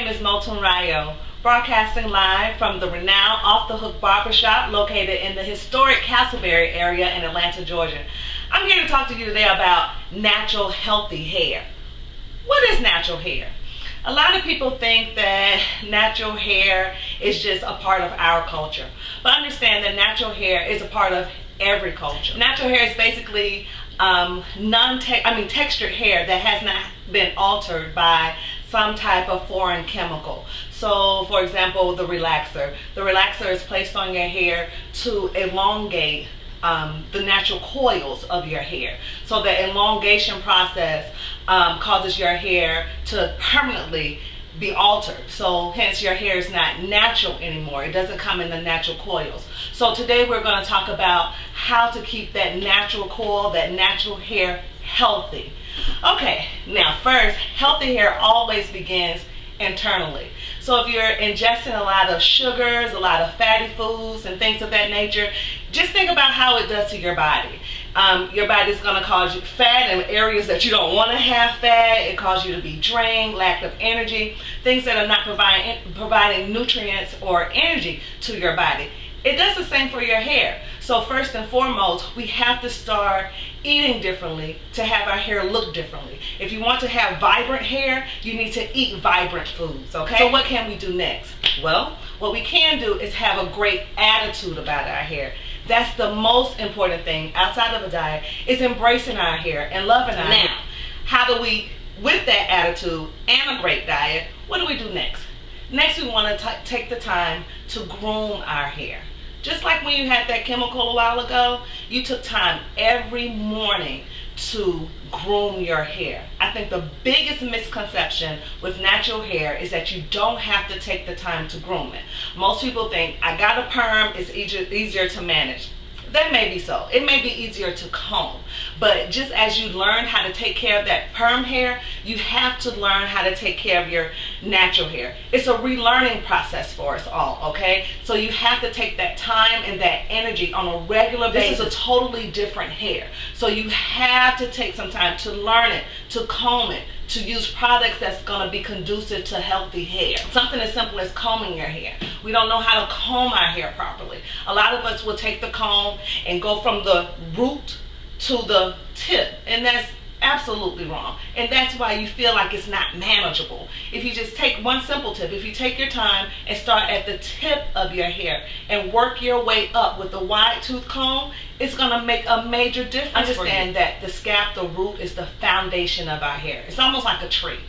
name is Moton Rayo, broadcasting live from the renowned Off the Hook Barbershop located in the historic Castleberry area in Atlanta, Georgia. I'm here to talk to you today about natural healthy hair. What is natural hair? A lot of people think that natural hair is just a part of our culture, but understand that natural hair is a part of every culture. Natural hair is basically textured hair that has not been altered by some type of foreign chemical. So for example, the relaxer. The relaxer is placed on your hair to elongate the natural coils of your hair. So the elongation process causes your hair to permanently be altered. So hence your hair is not natural anymore. It doesn't come in the natural coils. So today we're going to talk about how to keep that natural coil, that natural hair healthy. Okay, now first, healthy hair always begins internally. So if you're ingesting a lot of sugars, a lot of fatty foods and things of that nature, just think about how it does to your body. Your body's going to cause you fat in areas that you don't want to have fat. It causes you to be drained, lack of energy, things that are not providing nutrients or energy to your body. It does the same for your hair. So first and foremost, we have to start eating differently to have our hair look differently. If you want to have vibrant hair, you need to eat vibrant foods, okay? So what can we do next? Well, what we can do is have a great attitude about our hair. That's the most important thing outside of a diet, is embracing our hair and loving our hair. Now, how do we, with that attitude and a great diet, what do we do next? Next, we want to take the time to groom our hair. Just like when you had that chemical a while ago, you took time every morning to groom your hair. I think the biggest misconception with natural hair is that you don't have to take the time to groom it. Most people think, I got a perm, it's easier to manage. That may be so. It may be easier to comb. But just as you learn how to take care of that perm hair, you have to learn how to take care of your natural hair. It's a relearning process for us all, okay? So you have to take that time and that energy on a regular basis. This is a totally different hair. So you have to take some time to learn it, to comb it, to use products that's going to be conducive to healthy hair. Something as simple as combing your hair. We don't know how to comb our hair properly. A lot of us will take the comb and go from the root to the tip, and that's absolutely wrong. And that's why you feel like it's not manageable. If you just take one simple tip, if you take your time and start at the tip of your hair and work your way up with the wide tooth comb, it's going to make a major difference. Understand that the scalp, the root, is the foundation of our hair. It's almost like a tree,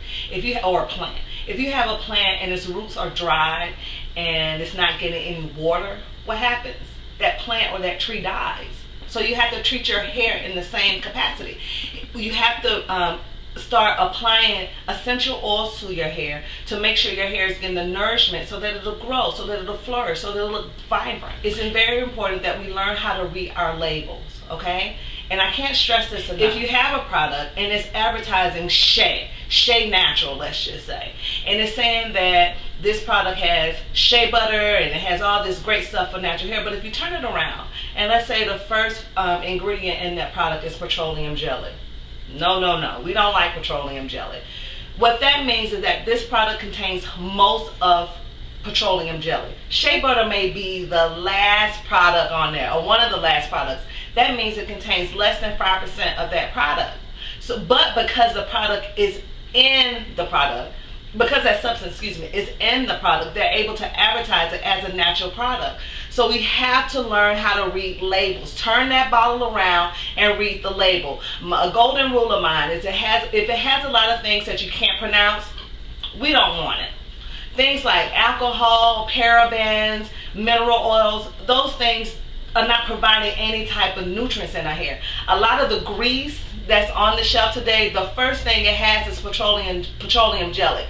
or a plant. If you have a plant and its roots are dry and it's not getting any water, what happens? That plant or that tree dies. So you have to treat your hair in the same capacity. You have to start applying essential oils to your hair to make sure your hair is getting the nourishment so that it'll grow, so that it'll flourish, so that it'll look vibrant. It's very important that we learn how to read our labels, okay? And I can't stress this enough. If you have a product and it's advertising Shea Natural, let's just say, and it's saying that this product has shea butter and it has all this great stuff for natural hair, but if you turn it around and let's say the first ingredient in that product is petroleum jelly. No, we don't like petroleum jelly. What that means is that this product contains most of petroleum jelly. Shea butter may be the last product on there, or one of the last products. That means it contains less than 5% of that product. So, but because the product is in the product, because that substance, is in the product, they're able to advertise it as a natural product. So we have to learn how to read labels. Turn that bottle around and read the label. A golden rule of mine is if it has a lot of things that you can't pronounce, we don't want it. Things like alcohol, parabens, mineral oils, those things are not providing any type of nutrients in our hair. A lot of the grease that's on the shelf today, the first thing it has is petroleum jelly.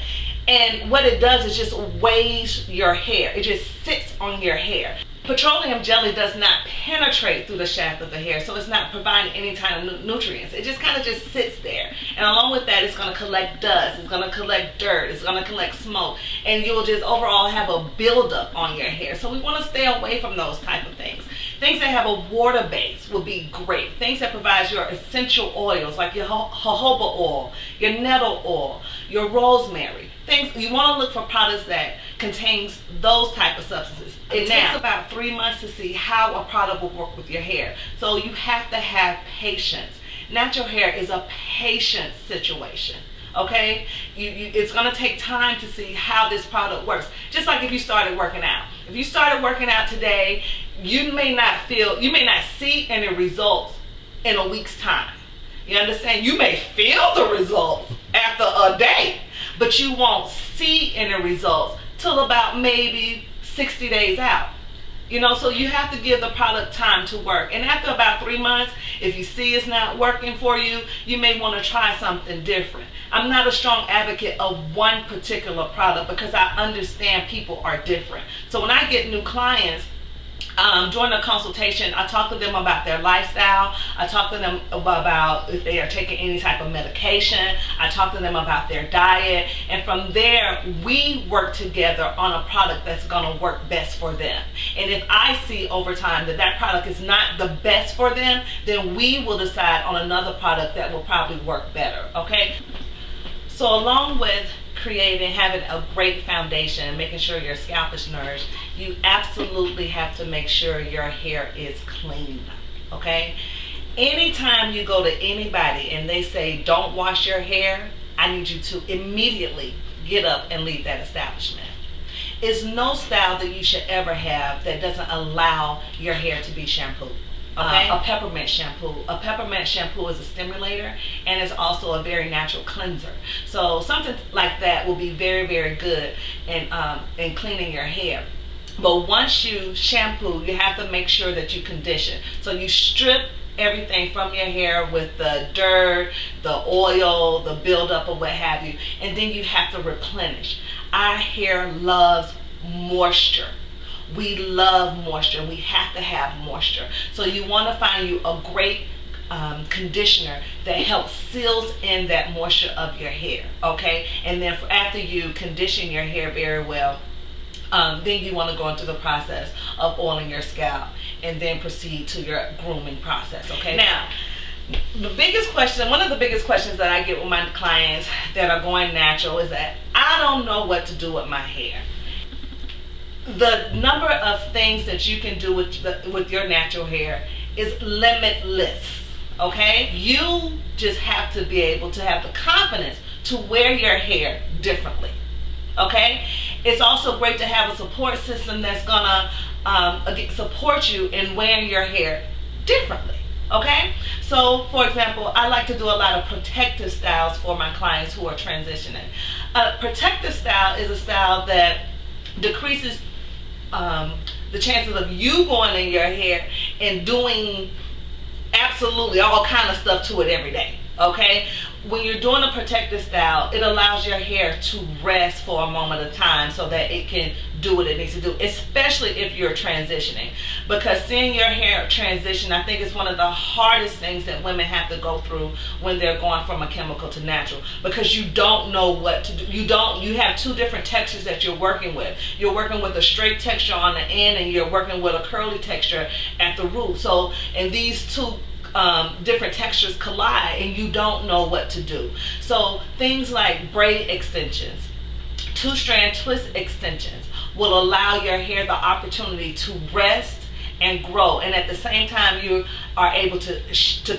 And what it does is just weighs your hair. It just sits on your hair. Petroleum jelly does not penetrate through the shaft of the hair, so it's not providing any kind of nutrients. It just kind of just sits there. And along with that, it's going to collect dust, it's going to collect dirt, it's going to collect smoke, and you'll just overall have a buildup on your hair. So we want to stay away from those type of things. Things that have a water base would be great. Things that provide your essential oils like your jojoba oil, your nettle oil, your rosemary. Things you want to look for products that contains those type of substances. It takes about 3 months to see how a product will work with your hair. So you have to have patience. Natural hair is a patience situation. Okay, it's going to take time to see how this product works. Just like if you started working out. If you started working out today, you may not see any results in a week's time. You understand? You may feel the results after a day, but you won't see any results till about maybe 60 days out. You know, so you have to give the product time to work. And after about 3 months, if you see it's not working for you, you may want to try something different. I'm not a strong advocate of one particular product because I understand people are different. So when I get new clients, during the consultation, I talk to them about their lifestyle. I talk to them about if they are taking any type of medication. I talk to them about their diet. And from there, we work together on a product that's going to work best for them. And if I see over time that that product is not the best for them, then we will decide on another product that will probably work better. Okay? So along with having a great foundation, making sure your scalp is nourished, you absolutely have to make sure your hair is clean. Okay? Anytime you go to anybody and they say don't wash your hair, I need you to immediately get up and leave that establishment. It's no style that you should ever have that doesn't allow your hair to be shampooed. Okay? A peppermint shampoo. A peppermint shampoo is a stimulator and is also a very natural cleanser. So something like that will be very, very good in cleaning your hair. But once you shampoo, you have to make sure that you condition. So you strip everything from your hair with the dirt, the oil, the buildup or what have you, and then you have to replenish. Our hair loves moisture. We love moisture. We have to have moisture. So you want to find you a great conditioner that helps seals in that moisture of your hair. Okay, and then after you condition your hair very well, then you want to go into the process of oiling your scalp and then proceed to your grooming process. Okay, now the biggest question, one of the biggest questions that I get with my clients that are going natural is that I don't know what to do with my hair. The number of things that you can do with your natural hair is limitless. Okay, you just have to be able to have the confidence to wear your hair differently. Okay, it's also great to have a support system that's gonna support you in wearing your hair differently. Okay, so for example, I like to do a lot of protective styles for my clients who are transitioning. A protective style is a style that decreases the chances of you going in your hair and doing absolutely all kind of stuff to it every day. Okay, when you're doing a protective style, it allows your hair to rest for a moment of time so that it can do what it needs to do, especially if you're transitioning. Because seeing your hair transition, I think is one of the hardest things that women have to go through when they're going from a chemical to natural, because you don't know what to do. You have two different textures that you're working with. You're working with a straight texture on the end and you're working with a curly texture at the root. So, and these two different textures collide and you don't know what to do. So things like braid extensions, 2-strand twist extensions will allow your hair the opportunity to rest and grow, and at the same time you are able to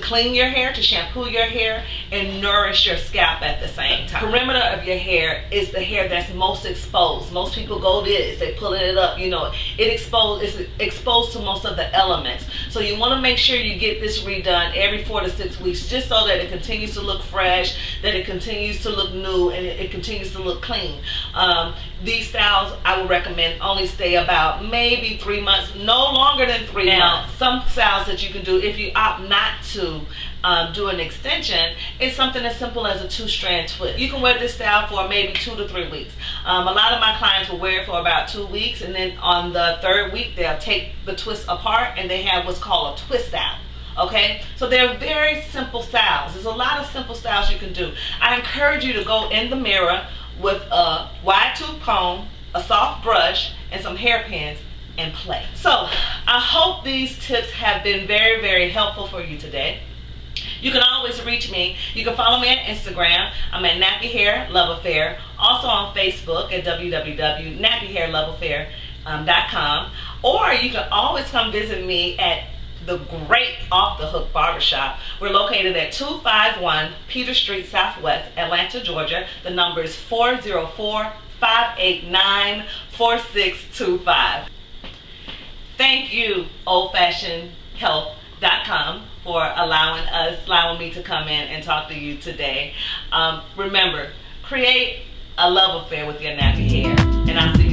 clean your hair, to shampoo your hair, and nourish your scalp at the same time. Perimeter of your hair is the hair that's most exposed. Most people go this, they pulling it up, you know, it's exposed to most of the elements. So you want to make sure you get this redone every 4 to 6 weeks, just so that it continues to look fresh, that it continues to look new, and it continues to look clean. These styles I would recommend only stay about maybe 3 months, no longer than 3 months. Some styles that you can do if you opt not to do an extension, it's something as simple as a 2-strand twist. You can wear this style for maybe 2 to 3 weeks. A lot of my clients will wear it for about 2 weeks, and then on the 3rd week they'll take the twist apart and they have what's called a twist out. Okay, so they're very simple styles. There's a lot of simple styles you can do. I encourage you to go in the mirror with a wide tooth comb, a soft brush, and some hairpins and play. So I hope these tips have been very, very helpful for you today. You can always reach me. You can follow me on Instagram. I'm at Nappy Hair Love Affair. Also on Facebook at www.nappyhairloveaffair.com. Or you can always come visit me at the great Off the Hook Barbershop. We're located at 251 Peter Street Southwest, Atlanta, Georgia. The number is 404-589-4625. Thank you, oldfashionedhealth.com, for allowing me to come in and talk to you today. Remember, create a love affair with your nappy hair, and I'll see you